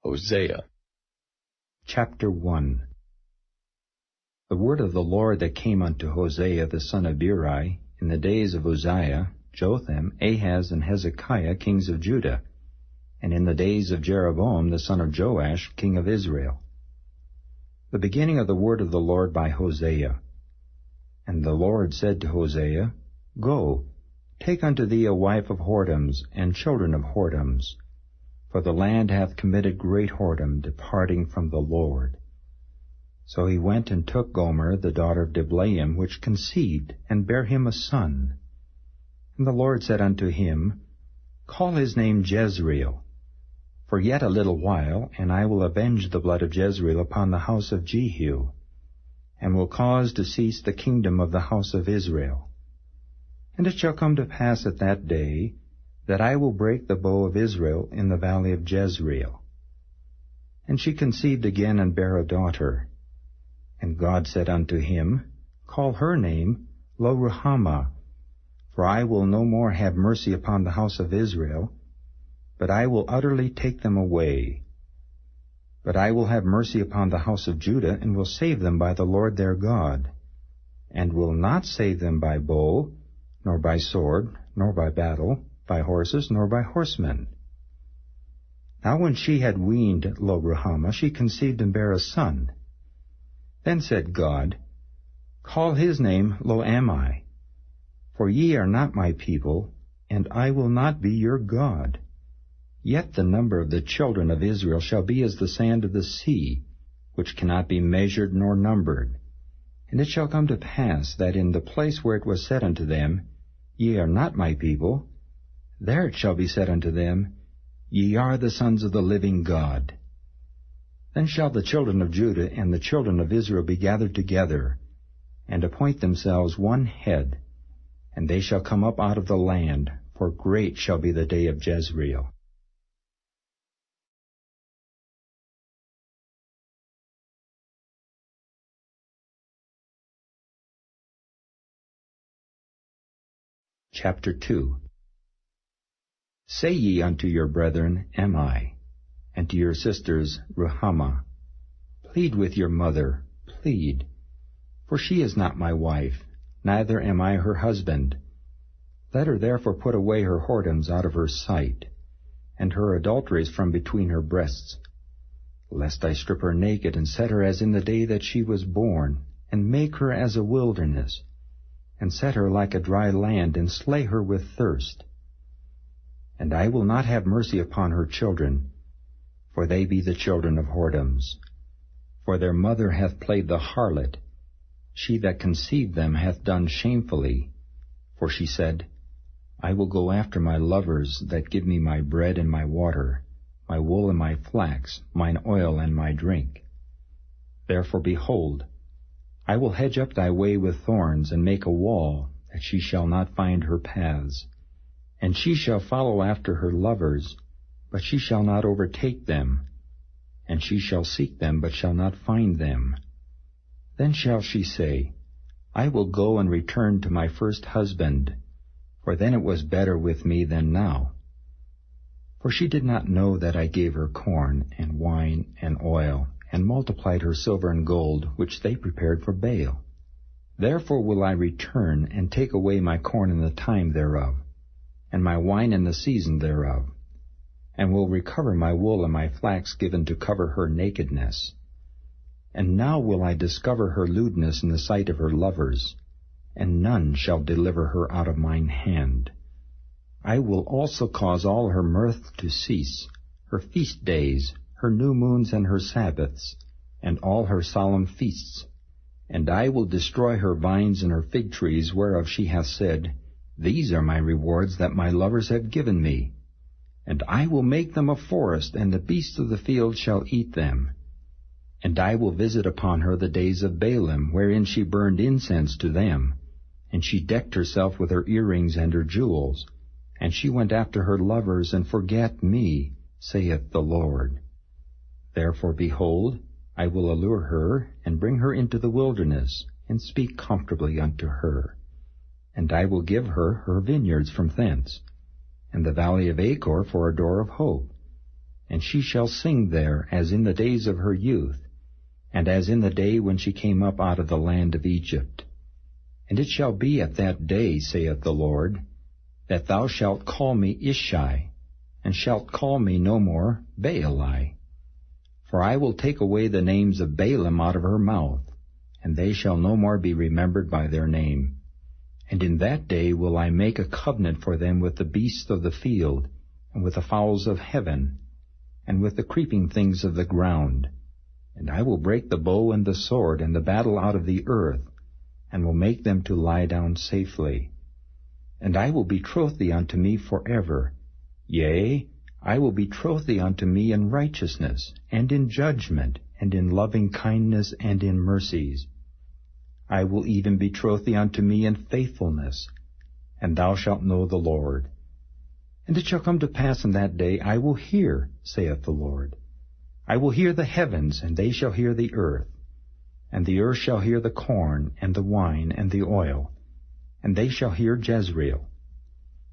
Hosea Chapter 1. The word of the Lord that came unto Hosea the son of Beeri in the days of Uzziah, Jotham, Ahaz, and Hezekiah, kings of Judah, and in the days of Jeroboam the son of Joash, king of Israel. The beginning of the word of the Lord by Hosea. And the Lord said to Hosea, Go, take unto thee a wife of whoredoms, and children of whoredoms, for the land hath committed great whoredom, departing from the Lord. So he went and took Gomer, the daughter of Diblaim, which conceived, and bare him a son. And the Lord said unto him, Call his name Jezreel. For yet a little while, and I will avenge the blood of Jezreel upon the house of Jehu, and will cause to cease the kingdom of the house of Israel. And it shall come to pass at that day, that I will break the bow of Israel in the valley of Jezreel. And she conceived again and bare a daughter. And God said unto him, Call her name Lo-ruhamah, for I will no more have mercy upon the house of Israel, but I will utterly take them away. But I will have mercy upon the house of Judah, and will save them by the Lord their God, and will not save them by bow, nor by sword, nor by battle, by horses, nor by horsemen. Now when she had weaned Lo-ruhamah, she conceived and bare a son. Then said God, Call his name Lo-ammi, for ye are not my people, and I will not be your God. Yet the number of the children of Israel shall be as the sand of the sea, which cannot be measured nor numbered. And it shall come to pass that in the place where it was said unto them, Ye are not my people, there it shall be said unto them, Ye are the sons of the living God. Then shall the children of Judah and the children of Israel be gathered together, and appoint themselves one head, and they shall come up out of the land, for great shall be the day of Jezreel. Chapter 2. Say ye unto your brethren, Ammi, and to your sisters, Ruhamah, Plead with your mother, plead, for she is not my wife, neither am I her husband. Let her therefore put away her whoredoms out of her sight, and her adulteries from between her breasts, lest I strip her naked, and set her as in the day that she was born, and make her as a wilderness, and set her like a dry land, and slay her with thirst. And I will not have mercy upon her children, for they be the children of whoredoms. For their mother hath played the harlot, she that conceived them hath done shamefully. For she said, I will go after my lovers that give me my bread and my water, my wool and my flax, mine oil and my drink. Therefore, behold, I will hedge up thy way with thorns, and make a wall, that she shall not find her paths. And she shall follow after her lovers, but she shall not overtake them. And she shall seek them, but shall not find them. Then shall she say, I will go and return to my first husband, for then it was better with me than now. For she did not know that I gave her corn, and wine, and oil, and multiplied her silver and gold, which they prepared for Baal. Therefore will I return, and take away my corn in the time thereof, and my wine in the season thereof, and will recover my wool and my flax given to cover her nakedness. And now will I discover her lewdness in the sight of her lovers, and none shall deliver her out of mine hand. I will also cause all her mirth to cease, her feast days, her new moons and her Sabbaths, and all her solemn feasts. And I will destroy her vines and her fig trees, whereof she hath said, These are my rewards that my lovers have given me. And I will make them a forest, and the beasts of the field shall eat them. And I will visit upon her the days of Baalim, wherein she burned incense to them. And she decked herself with her earrings and her jewels. And she went after her lovers, and forgat me, saith the Lord. Therefore, behold, I will allure her, and bring her into the wilderness, and speak comfortably unto her. And I will give her her vineyards from thence, and the valley of Achor for a door of hope. and she shall sing there as in the days of her youth, and as in the day when she came up out of the land of Egypt. And it shall be at that day, saith the Lord, that thou shalt call me Ishai, and shalt call me no more Baali. For I will take away the names of Baalim out of her mouth, and they shall no more be remembered by their name. And in that day will I make a covenant for them with the beasts of the field, and with the fowls of heaven, and with the creeping things of the ground. And I will break the bow and the sword and the battle out of the earth, and will make them to lie down safely. And I will betroth thee unto me forever. Yea, I will betroth thee unto me in righteousness, and in judgment, and in loving kindness, and in mercies. I will even betroth thee unto me in faithfulness, and thou shalt know the Lord. And it shall come to pass in that day, I will hear, saith the Lord. I will hear the heavens, and they shall hear the earth. And the earth shall hear the corn, and the wine, and the oil, and they shall hear Jezreel.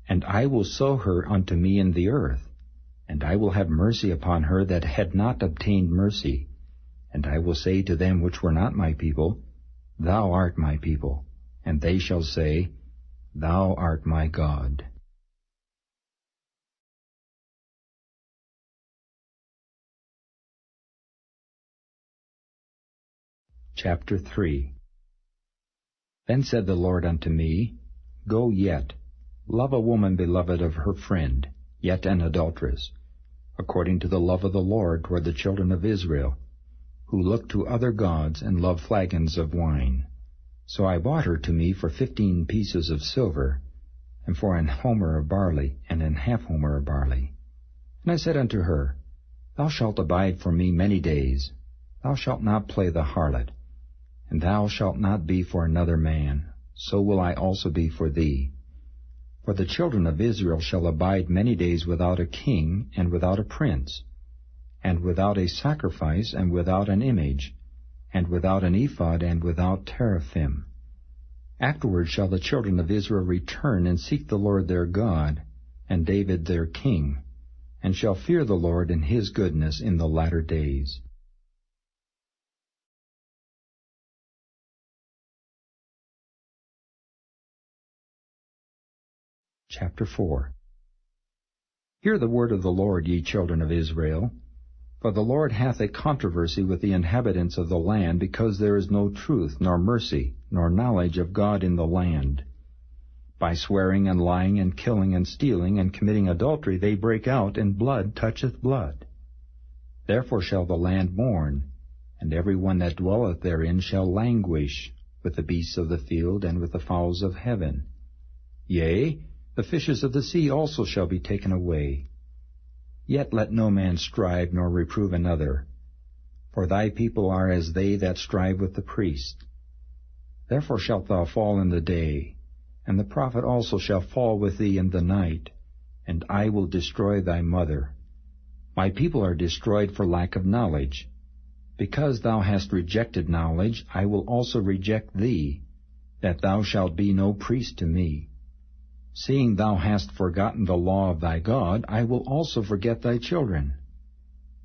And I will sow her unto me in the earth, and I will have mercy upon her that had not obtained mercy. And I will say to them which were not my people, Thou art my people. And they shall say, Thou art my God. Chapter 3. Then said the Lord unto me, Go yet, love a woman beloved of her friend, yet an adulteress, according to the love of the Lord toward the children of Israel, who look to other gods and love flagons of wine. So I bought her to me for 15 pieces of silver, and for an homer of barley, and an half homer of barley. And I said unto her, Thou shalt abide for me many days. Thou shalt not play the harlot, and thou shalt not be for another man. So will I also be for thee. For the children of Israel shall abide many days without a king, and without a prince, and without a sacrifice, and without an image, and without an ephod, and without teraphim. Afterward shall the children of Israel return and seek the Lord their God, and David their king, and shall fear the Lord in his goodness in the latter days. Chapter 4. Hear the word of the Lord, ye children of Israel. For the Lord hath a controversy with the inhabitants of the land, because there is no truth, nor mercy, nor knowledge of God in the land. By swearing and lying and killing and stealing and committing adultery they break out, and blood toucheth blood. Therefore shall the land mourn, and every one that dwelleth therein shall languish, with the beasts of the field and with the fowls of heaven. Yea, the fishes of the sea also shall be taken away. Yet let no man strive nor reprove another, for thy people are as they that strive with the priest. Therefore shalt thou fall in the day, and the prophet also shall fall with thee in the night, and I will destroy thy mother. My people are destroyed for lack of knowledge. Because thou hast rejected knowledge, I will also reject thee, that thou shalt be no priest to me. Seeing thou hast forgotten the law of thy God, I will also forget thy children.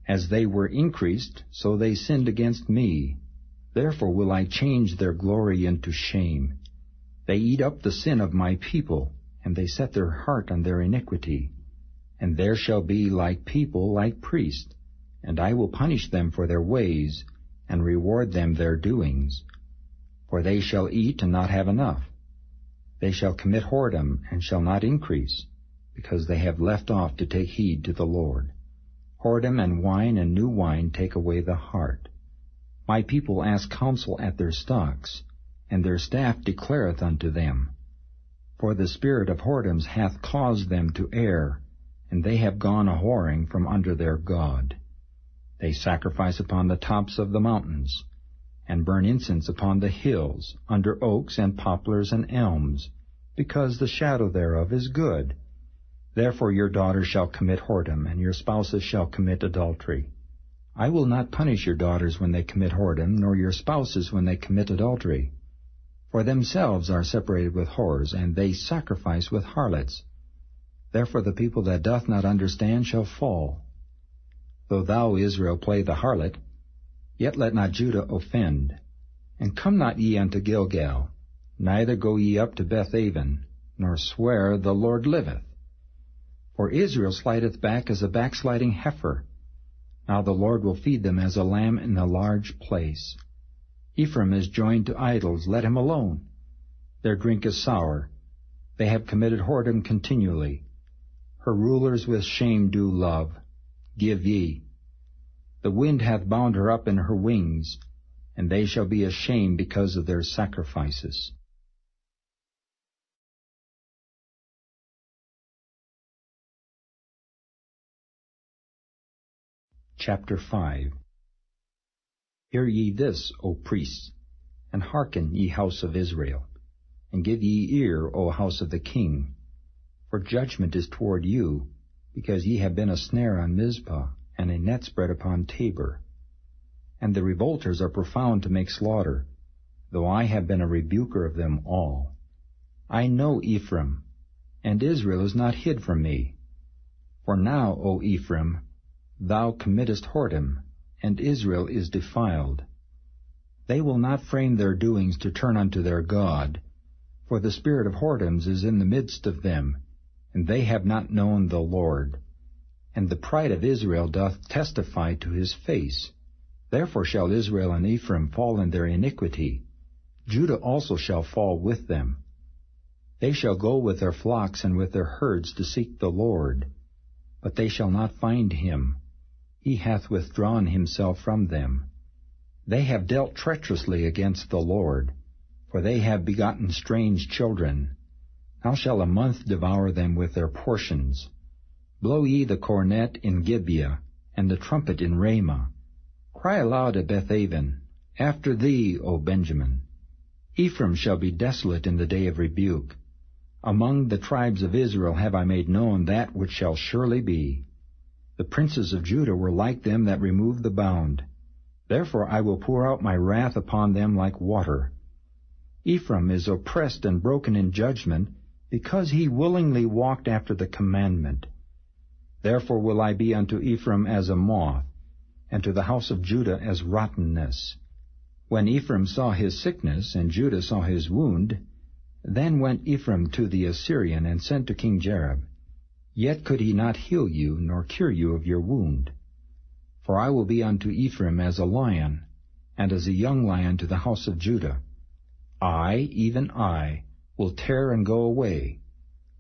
As they were increased, so they sinned against me. Therefore will I change their glory into shame. They eat up the sin of my people, and they set their heart on their iniquity. And there shall be like people, like priests, and I will punish them for their ways, and reward them their doings. For they shall eat and not have enough. They shall commit whoredom, and shall not increase, because they have left off to take heed to the Lord. Whoredom and wine and new wine take away the heart. My people ask counsel at their stocks, and their staff declareth unto them. For the spirit of whoredoms hath caused them to err, and they have gone a-whoring from under their God. They sacrifice upon the tops of the mountains, and burn incense upon the hills, under oaks and poplars and elms, because the shadow thereof is good. Therefore your daughters shall commit whoredom, and your spouses shall commit adultery. I will not punish your daughters when they commit whoredom, nor your spouses when they commit adultery. For themselves are separated with whores, and they sacrifice with harlots. Therefore the people that doth not understand shall fall. Though thou, Israel, play the harlot, yet let not Judah offend. And come not ye unto Gilgal, neither go ye up to Bethaven, nor swear, The Lord liveth. For Israel slideth back as a backsliding heifer. Now the Lord will feed them as a lamb in a large place. Ephraim is joined to idols, let him alone. Their drink is sour. They have committed whoredom continually. Her rulers with shame do love. Give ye. The wind hath bound her up in her wings, and they shall be ashamed because of their sacrifices. Chapter 5. Hear ye this, O priests, and hearken, ye house of Israel, and give ye ear, O house of the king. For judgment is toward you, because ye have been a snare on Mizpah, and a net spread upon Tabor. And the revolters are profound to make slaughter, though I have been a rebuker of them all. I know Ephraim, and Israel is not hid from me. For now, O Ephraim, thou committest whoredom, and Israel is defiled. They will not frame their doings to turn unto their God, for the spirit of whoredoms is in the midst of them, and they have not known the Lord. And the pride of Israel doth testify to his face. Therefore shall Israel and Ephraim fall in their iniquity. Judah also shall fall with them. They shall go with their flocks and with their herds to seek the Lord, but they shall not find him. He hath withdrawn himself from them. They have dealt treacherously against the Lord, for they have begotten strange children. Now shall a month devour them with their portions. Blow ye the cornet in Gibeah, and the trumpet in Ramah. Cry aloud at Bethaven, after thee, O Benjamin. Ephraim shall be desolate in the day of rebuke. Among the tribes of Israel have I made known that which shall surely be. The princes of Judah were like them that removed the bound. Therefore I will pour out my wrath upon them like water. Ephraim is oppressed and broken in judgment, because he willingly walked after the commandment. Therefore will I be unto Ephraim as a moth, and to the house of Judah as rottenness. When Ephraim saw his sickness, and Judah saw his wound, then went Ephraim to the Assyrian, and sent to King Jareb. Yet could he not heal you, nor cure you of your wound. For I will be unto Ephraim as a lion, and as a young lion to the house of Judah. I, even I, will tear and go away.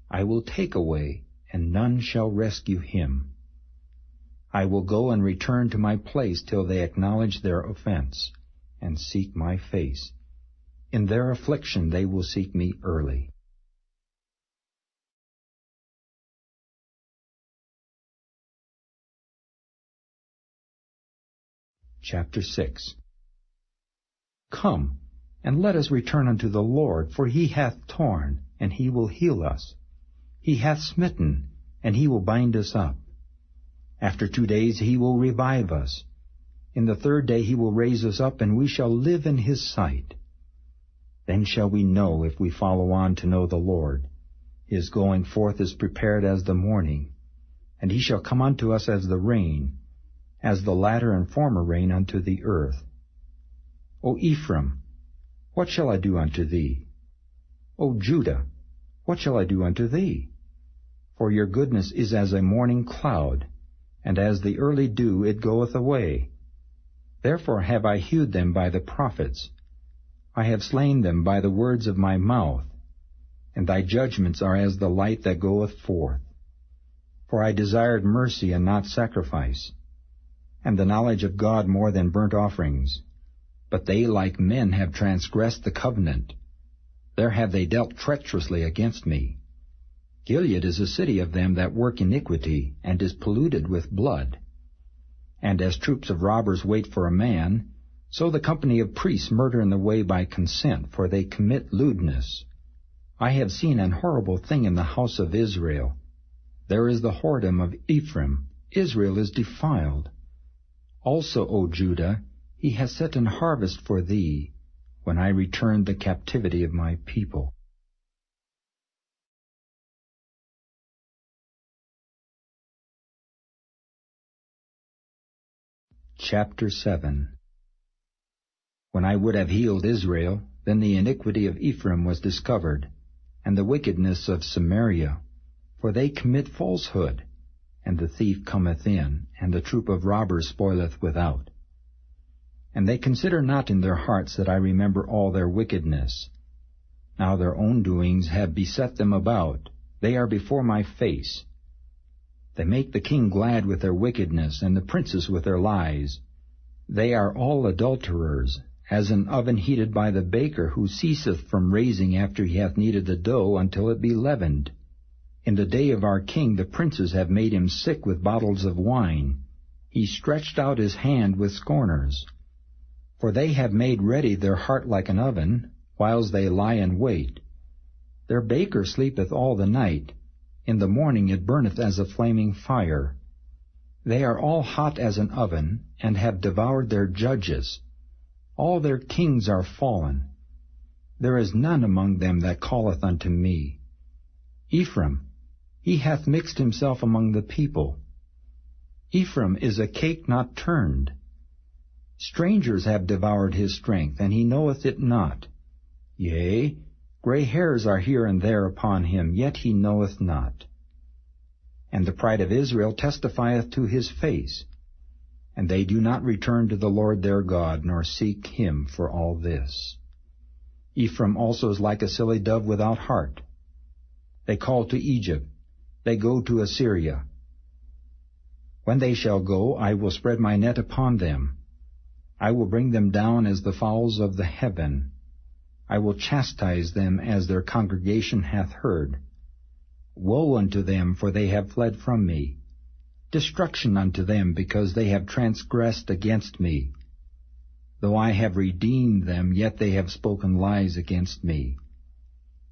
I will take away, and none shall rescue him. I will go and return to my place till they acknowledge their offense, and seek my face. In their affliction they will seek me early. Chapter 6. Come, and let us return unto the Lord, for he hath torn, and he will heal us. He hath smitten, and he will bind us up. After 2 days he will revive us. In the 3rd day he will raise us up, and we shall live in his sight. Then shall we know, if we follow on to know the Lord. His going forth is prepared as the morning, and he shall come unto us as the rain, as the latter and former rain unto the earth. O Ephraim, what shall I do unto thee? O Judah, what shall I do unto thee? For your goodness is as a morning cloud, and as the early dew it goeth away. Therefore have I hewed them by the prophets. I have slain them by the words of my mouth, and thy judgments are as the light that goeth forth. For I desired mercy and not sacrifice, and the knowledge of God more than burnt offerings. But they like men have transgressed the covenant. There have they dealt treacherously against me. Gilead is a city of them that work iniquity, and is polluted with blood. And as troops of robbers wait for a man, so the company of priests murder in the way by consent, for they commit lewdness. I have seen an horrible thing in the house of Israel. There is the whoredom of Ephraim. Israel is defiled. Also, O Judah, he has set an harvest for thee, when I return the captivity of my people. Chapter 7. When I would have healed Israel, then the iniquity of Ephraim was discovered, and the wickedness of Samaria. For they commit falsehood, and the thief cometh in, and the troop of robbers spoileth without. And they consider not in their hearts that I remember all their wickedness. Now their own doings have beset them about, they are before my face. They make the king glad with their wickedness, and the princes with their lies. They are all adulterers, as an oven heated by the baker, who ceaseth from raising after he hath kneaded the dough until it be leavened. In the day of our king the princes have made him sick with bottles of wine. He stretched out his hand with scorners. For they have made ready their heart like an oven, whiles they lie in wait. Their baker sleepeth all the night. In the morning it burneth as a flaming fire. They are all hot as an oven, and have devoured their judges. All their kings are fallen. There is none among them that calleth unto me. Ephraim, he hath mixed himself among the people. Ephraim is a cake not turned. Strangers have devoured his strength, and he knoweth it not. Yea, gray hairs are here and there upon him, yet he knoweth not. And the pride of Israel testifieth to his face, and they do not return to the Lord their God, nor seek him for all this. Ephraim also is like a silly dove without heart. They call to Egypt, they go to Assyria. When they shall go, I will spread my net upon them. I will bring them down as the fowls of the heaven. I will chastise them as their congregation hath heard. Woe unto them, for they have fled from me. Destruction unto them, because they have transgressed against me. Though I have redeemed them, yet they have spoken lies against me.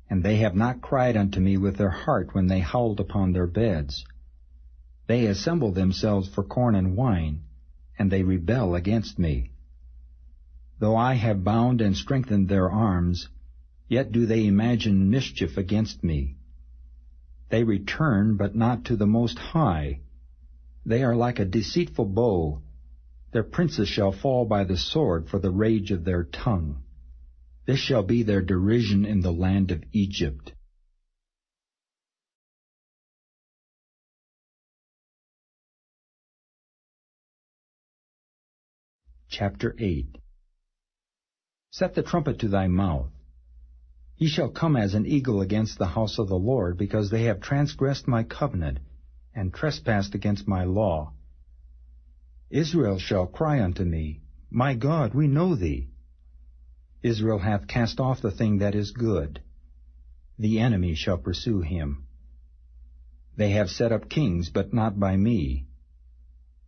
And they have not cried unto me with their heart when they howled upon their beds. They assemble themselves for corn and wine, and they rebel against me. Though I have bound and strengthened their arms, yet do they imagine mischief against me. They return, but not to the Most High. They are like a deceitful bow. Their princes shall fall by the sword for the rage of their tongue. This shall be their derision in the land of Egypt. Chapter 8. Set the trumpet to thy mouth. He shall come as an eagle against the house of the Lord, because they have transgressed my covenant, and trespassed against my law. Israel shall cry unto me, My God, we know thee. Israel hath cast off the thing that is good. The enemy shall pursue him. They have set up kings, but not by me.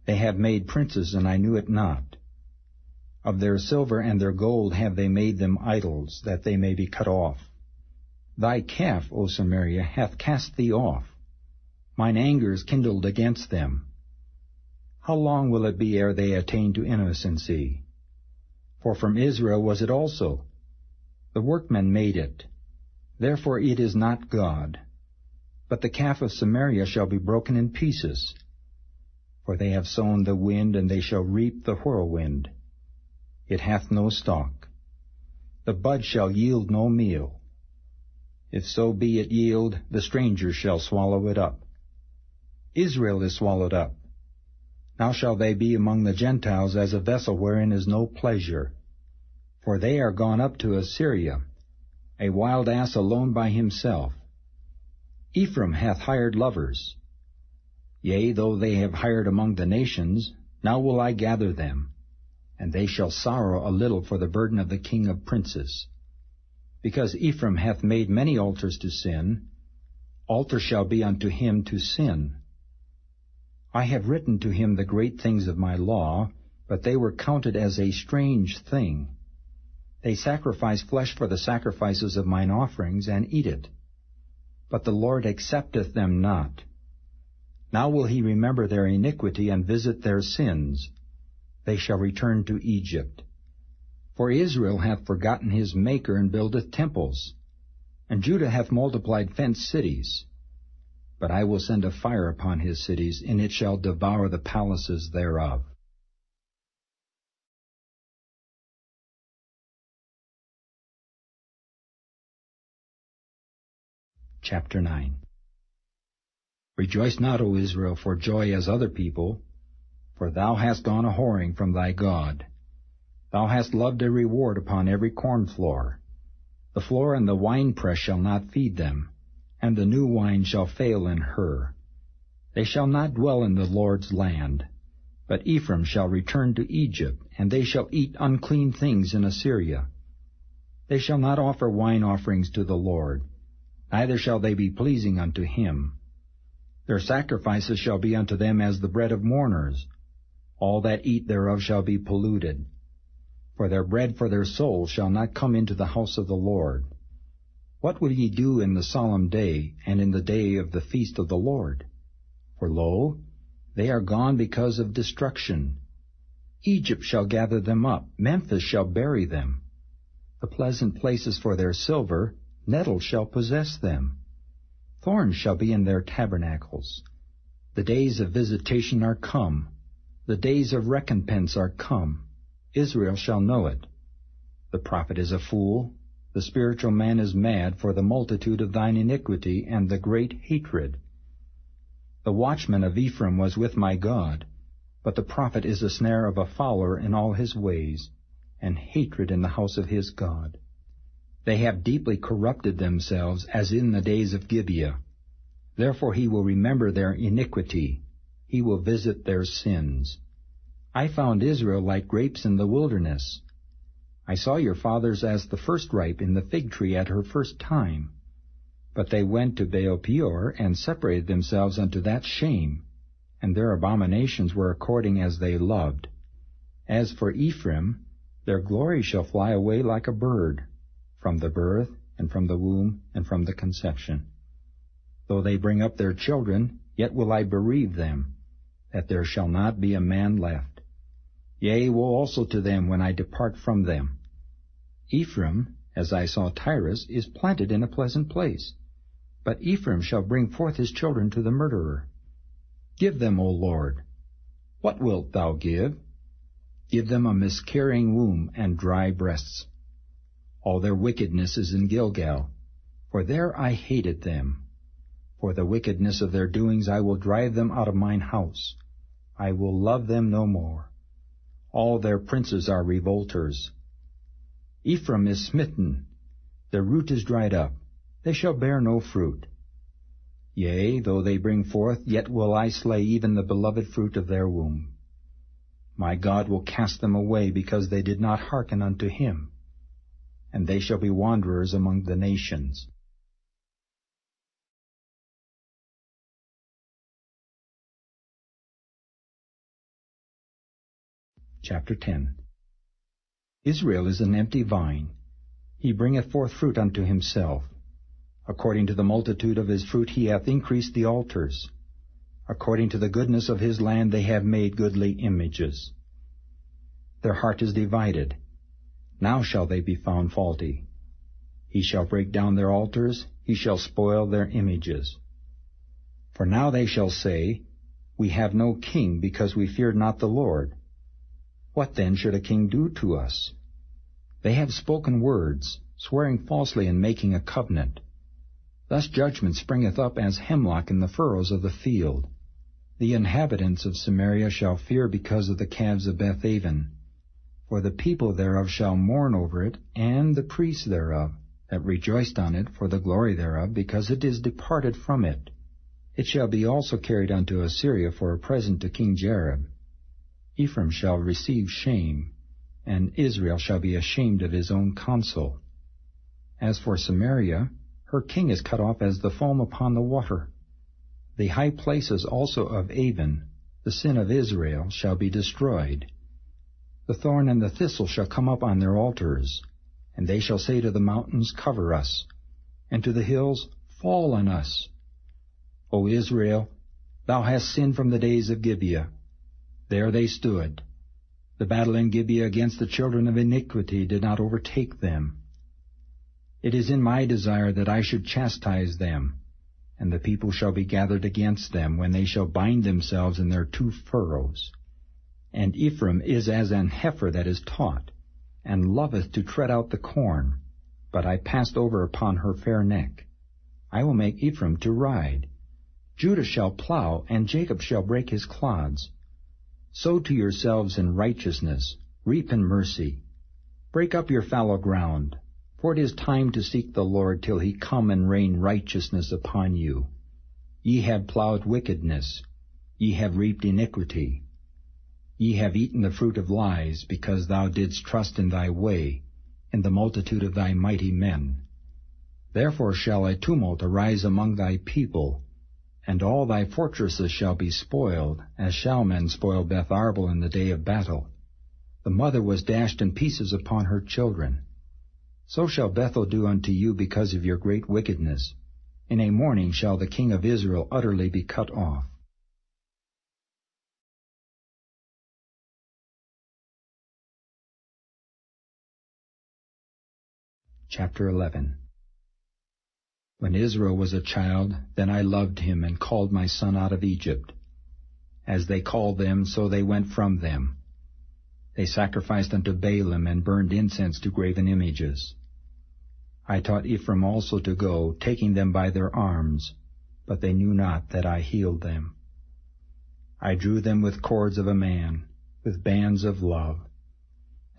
They have made princes, and I knew it not. Of their silver and their gold have they made them idols, that they may be cut off. Thy calf, O Samaria, hath cast thee off. Mine anger is kindled against them. How long will it be ere they attain to innocency? For from Israel was it also. The workmen made it. Therefore it is not God. But the calf of Samaria shall be broken in pieces. For they have sown the wind, and they shall reap the whirlwind. It hath no stalk. The bud shall yield no meal. If so be it yield, the stranger shall swallow it up. Israel is swallowed up. Now shall they be among the Gentiles as a vessel wherein is no pleasure. For they are gone up to Assyria, a wild ass alone by himself. Ephraim hath hired lovers. Yea, though they have hired among the nations, now will I gather them. And they shall sorrow a little for the burden of the king of princes. Because Ephraim hath made many altars to sin, altar shall be unto him to sin. I have written to him the great things of my law, but they were counted as a strange thing. They sacrifice flesh for the sacrifices of mine offerings, and eat it. But the Lord accepteth them not. Now will he remember their iniquity, and visit their sins. They shall return to Egypt. For Israel hath forgotten his Maker, and buildeth temples, and Judah hath multiplied fenced cities. But I will send a fire upon his cities, and it shall devour the palaces thereof. Chapter 9. Rejoice not, O Israel, for joy as other people, for thou hast gone a-whoring from thy God. Thou hast loved a reward upon every corn floor. The floor and the winepress shall not feed them, and the new wine shall fail in her. They shall not dwell in the Lord's land. But Ephraim shall return to Egypt, and they shall eat unclean things in Assyria. They shall not offer wine offerings to the Lord, neither shall they be pleasing unto him. Their sacrifices shall be unto them as the bread of mourners. All that eat thereof shall be polluted. For their bread for their souls shall not come into the house of the Lord. What will ye do in the solemn day, and in the day of the feast of the Lord? For lo, they are gone because of destruction. Egypt shall gather them up, Memphis shall bury them. The pleasant places for their silver, nettles shall possess them. Thorns shall be in their tabernacles. The days of visitation are come. The days of recompense are come. Israel shall know it. The prophet is a fool. The spiritual man is mad for the multitude of thine iniquity and the great hatred. The watchman of Ephraim was with my God, but the prophet is a snare of a fowler in all his ways, and hatred in the house of his God. They have deeply corrupted themselves as in the days of Gibeah. Therefore he will remember their iniquity. He will visit their sins. I found Israel like grapes in the wilderness. I saw your fathers as the first ripe in the fig tree at her first time. But they went to Baal-peor, and separated themselves unto that shame, and their abominations were according as they loved. As for Ephraim, their glory shall fly away like a bird, from the birth, and from the womb, and from the conception. Though they bring up their children, yet will I bereave them, that there shall not be a man left. Yea, woe also to them when I depart from them. Ephraim, as I saw Tyrus, is planted in a pleasant place. But Ephraim shall bring forth his children to the murderer. Give them, O Lord. What wilt thou give? Give them a miscarrying womb and dry breasts. All their wickedness is in Gilgal, for there I hated them. For the wickedness of their doings I will drive them out of mine house. I will love them no more. All their princes are revolters. Ephraim is smitten. Their root is dried up. They shall bear no fruit. Yea, though they bring forth, yet will I slay even the beloved fruit of their womb. My God will cast them away, because they did not hearken unto him, and they shall be wanderers among the nations. Chapter 10. Israel is an empty vine. He bringeth forth fruit unto himself. According to the multitude of his fruit he hath increased the altars. According to the goodness of his land they have made goodly images. Their heart is divided. Now shall they be found faulty. He shall break down their altars, he shall spoil their images. For now they shall say, We have no king, because we feared not the Lord. What then should a king do to us? They have spoken words, swearing falsely and making a covenant. Thus judgment springeth up as hemlock in the furrows of the field. The inhabitants of Samaria shall fear because of the calves of Bethaven. For the people thereof shall mourn over it, and the priests thereof, that rejoiced on it for the glory thereof, because it is departed from it. It shall be also carried unto Assyria for a present to King Jareb. Ephraim shall receive shame, and Israel shall be ashamed of his own counsel. As for Samaria, her king is cut off as the foam upon the water. The high places also of Avon, the sin of Israel, shall be destroyed. The thorn and the thistle shall come up on their altars, and they shall say to the mountains, Cover us, and to the hills, Fall on us. O Israel, thou hast sinned from the days of Gibeah. There they stood. The battle in Gibeah against the children of iniquity did not overtake them. It is in my desire that I should chastise them, and the people shall be gathered against them, when they shall bind themselves in their two furrows. And Ephraim is as an heifer that is taught, and loveth to tread out the corn. But I passed over upon her fair neck. I will make Ephraim to ride. Judah shall plow, and Jacob shall break his clods. Sow to yourselves in righteousness, reap in mercy. Break up your fallow ground, for it is time to seek the Lord till he come and rain righteousness upon you. Ye have plowed wickedness, ye have reaped iniquity. Ye have eaten the fruit of lies, because thou didst trust in thy way, in the multitude of thy mighty men. Therefore shall a tumult arise among thy people, and all thy fortresses shall be spoiled, as shall men spoil Beth Arbel in the day of battle. The mother was dashed in pieces upon her children. So shall Bethel do unto you because of your great wickedness. In a morning shall the king of Israel utterly be cut off. Chapter 11. When Israel was a child, then I loved him and called my son out of Egypt. As they called them, so they went from them. They sacrificed unto Baalim and burned incense to graven images. I taught Ephraim also to go, taking them by their arms, but they knew not that I healed them. I drew them with cords of a man, with bands of love.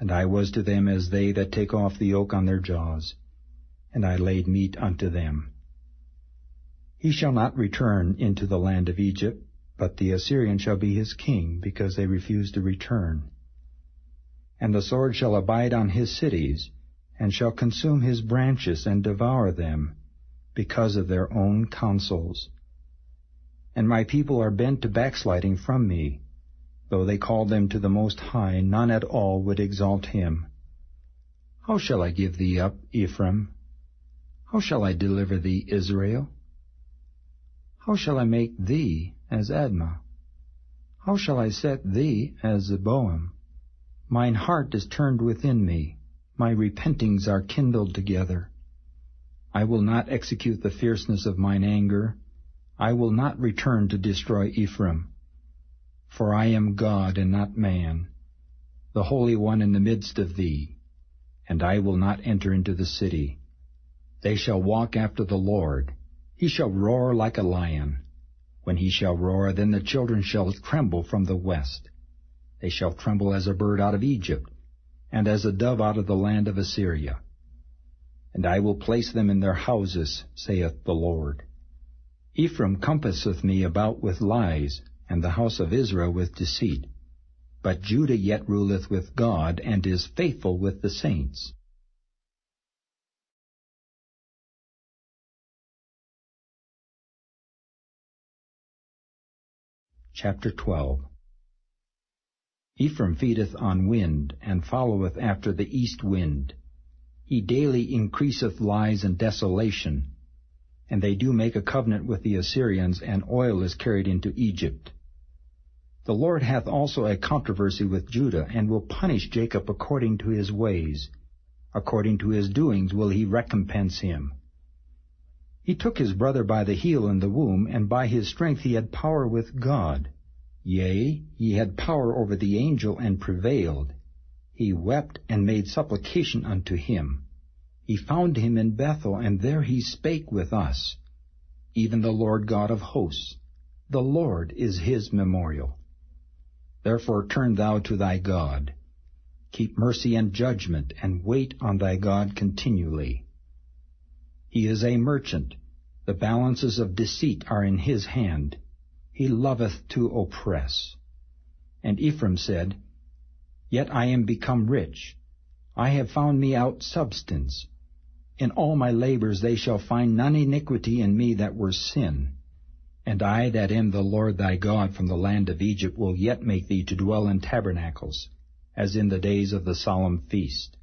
And I was to them as they that take off the yoke on their jaws, and I laid meat unto them. He shall not return into the land of Egypt, but the Assyrian shall be his king, because they refuse to return. And the sword shall abide on his cities, and shall consume his branches and devour them, because of their own counsels. And my people are bent to backsliding from me. Though they called them to the Most High, none at all would exalt him. How shall I give thee up, Ephraim? How shall I deliver thee, Israel? How shall I make thee as Admah? How shall I set thee as Zeboim? Mine heart is turned within me, my repentings are kindled together. I will not execute the fierceness of mine anger, I will not return to destroy Ephraim. For I am God and not man, the Holy One in the midst of thee, and I will not enter into the city. They shall walk after the Lord, he shall roar like a lion. When he shall roar, then the children shall tremble from the west. They shall tremble as a bird out of Egypt, and as a dove out of the land of Assyria. And I will place them in their houses, saith the Lord. Ephraim compasseth me about with lies, and the house of Israel with deceit. But Judah yet ruleth with God, and is faithful with the saints. Chapter 12. Ephraim feedeth on wind, and followeth after the east wind. He daily increaseth lies and desolation. And they do make a covenant with the Assyrians, and oil is carried into Egypt. The Lord hath also a controversy with Judah, and will punish Jacob according to his ways. According to his doings will he recompense him. He took his brother by the heel in the womb, and by his strength he had power with God. Yea, he had power over the angel, and prevailed. He wept and made supplication unto him. He found him in Bethel, and there he spake with us. Even the Lord God of hosts, the Lord is his memorial. Therefore turn thou to thy God. Keep mercy and judgment, and wait on thy God continually. He is a merchant. The balances of deceit are in his hand. He loveth to oppress. And Ephraim said, Yet I am become rich. I have found me out substance. In all my labors they shall find none iniquity in me that were sin. And I that am the Lord thy God from the land of Egypt will yet make thee to dwell in tabernacles, as in the days of the solemn feast.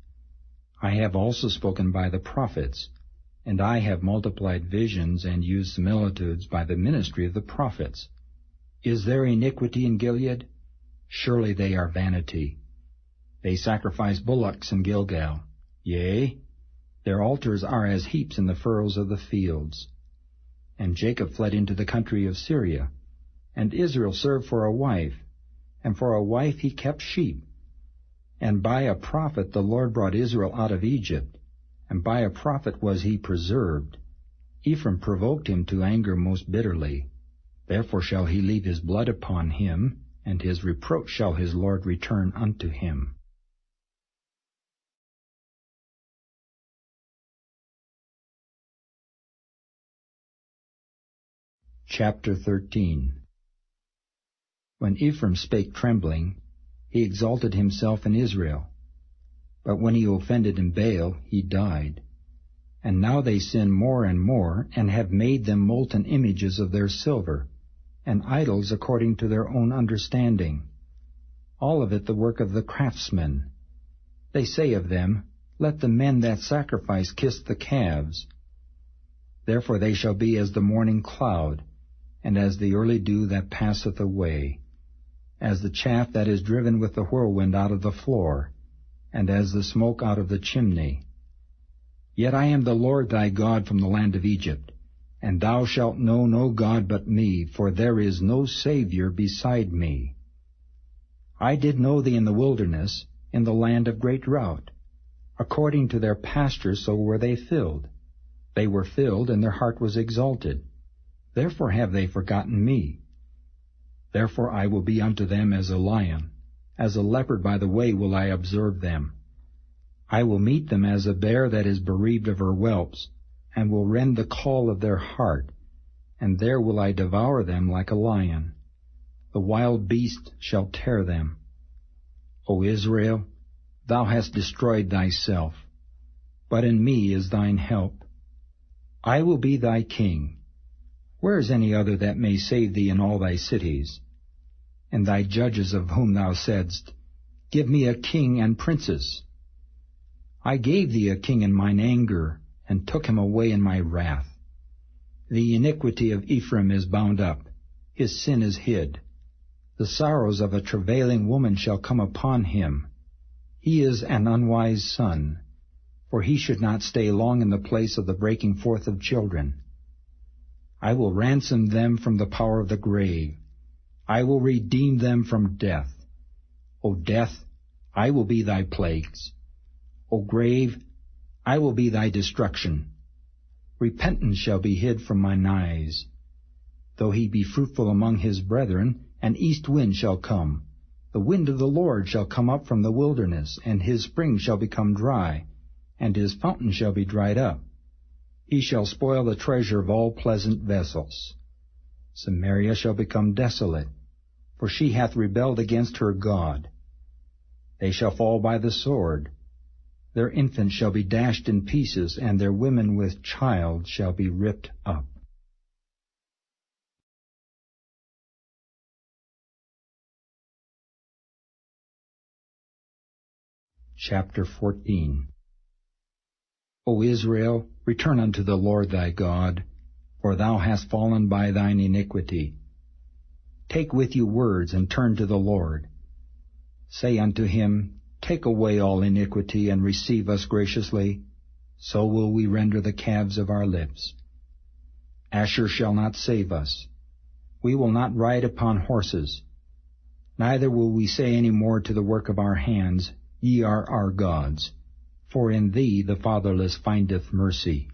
I have also spoken by the prophets, and I have multiplied visions and used similitudes by the ministry of the prophets. Is there iniquity in Gilead? Surely they are vanity. They sacrifice bullocks in Gilgal. Yea, their altars are as heaps in the furrows of the fields. And Jacob fled into the country of Syria, and Israel served for a wife, and for a wife he kept sheep. And by a prophet the Lord brought Israel out of Egypt, and by a prophet was he preserved. Ephraim provoked him to anger most bitterly. Therefore shall he leave his blood upon him, and his reproach shall his Lord return unto him. Chapter 13. When Ephraim spake trembling, he exalted himself in Israel. But when he offended in Baal, he died. And now they sin more and more, and have made them molten images of their silver, and idols according to their own understanding. All of it the work of the craftsmen. They say of them, Let the men that sacrifice kiss the calves. Therefore they shall be as the morning cloud, and as the early dew that passeth away, as the chaff that is driven with the whirlwind out of the floor, and as the smoke out of the chimney. Yet I am the Lord thy God from the land of Egypt, and thou shalt know no God but me, for there is no Saviour beside me. I did know thee in the wilderness, in the land of great drought. According to their pastures so were they filled. They were filled, and their heart was exalted. Therefore have they forgotten me. Therefore I will be unto them as a lion, as a leopard by the way will I observe them. I will meet them as a bear that is bereaved of her whelps, and will rend the caul of their heart, and there will I devour them like a lion. The wild beast shall tear them. O Israel, thou hast destroyed thyself, but in me is thine help. I will be thy king. Where is any other that may save thee in all thy cities? And thy judges of whom thou saidst, Give me a king and princes. I gave thee a king in mine anger, and took him away in my wrath. The iniquity of Ephraim is bound up, his sin is hid. The sorrows of a travailing woman shall come upon him. He is an unwise son, for he should not stay long in the place of the breaking forth of children. I will ransom them from the power of the grave. I will redeem them from death. O death, I will be thy plagues. O grave, I will be thy destruction. Repentance shall be hid from mine eyes. Though he be fruitful among his brethren, an east wind shall come. The wind of the Lord shall come up from the wilderness, and his spring shall become dry, and his fountain shall be dried up. He shall spoil the treasure of all pleasant vessels. Samaria shall become desolate, for she hath rebelled against her God. They shall fall by the sword. Their infants shall be dashed in pieces, and their women with child shall be ripped up. Chapter 14. O Israel, return unto the Lord thy God, for thou hast fallen by thine iniquity. Take with you words, and turn to the Lord. Say unto him, Take away all iniquity, and receive us graciously, so will we render the calves of our lips. Asher shall not save us. We will not ride upon horses. Neither will we say any more to the work of our hands, Ye are our gods. For in thee the fatherless findeth mercy.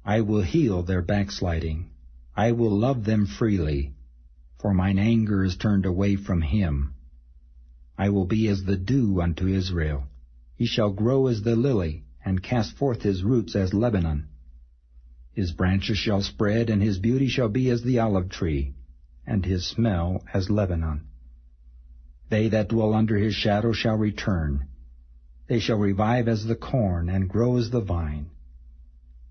I will heal their backsliding. I will love them freely, for mine anger is turned away from him. I will be as the dew unto Israel. He shall grow as the lily, and cast forth his roots as Lebanon. His branches shall spread, and his beauty shall be as the olive tree, and his smell as Lebanon. They that dwell under his shadow shall return. They shall revive as the corn, and grow as the vine.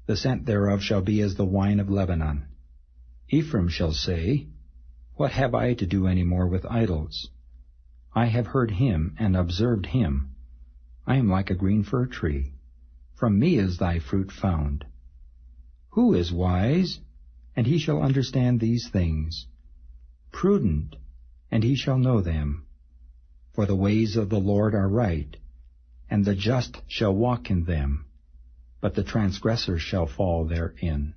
The scent thereof shall be as the wine of Lebanon. Ephraim shall say, What have I to do any more with idols? I have heard him, and observed him. I am like a green fir tree. From me is thy fruit found. Who is wise? And he shall understand these things. Prudent, and he shall know them. For the ways of the Lord are right, and the just shall walk in them, but the transgressor shall fall therein.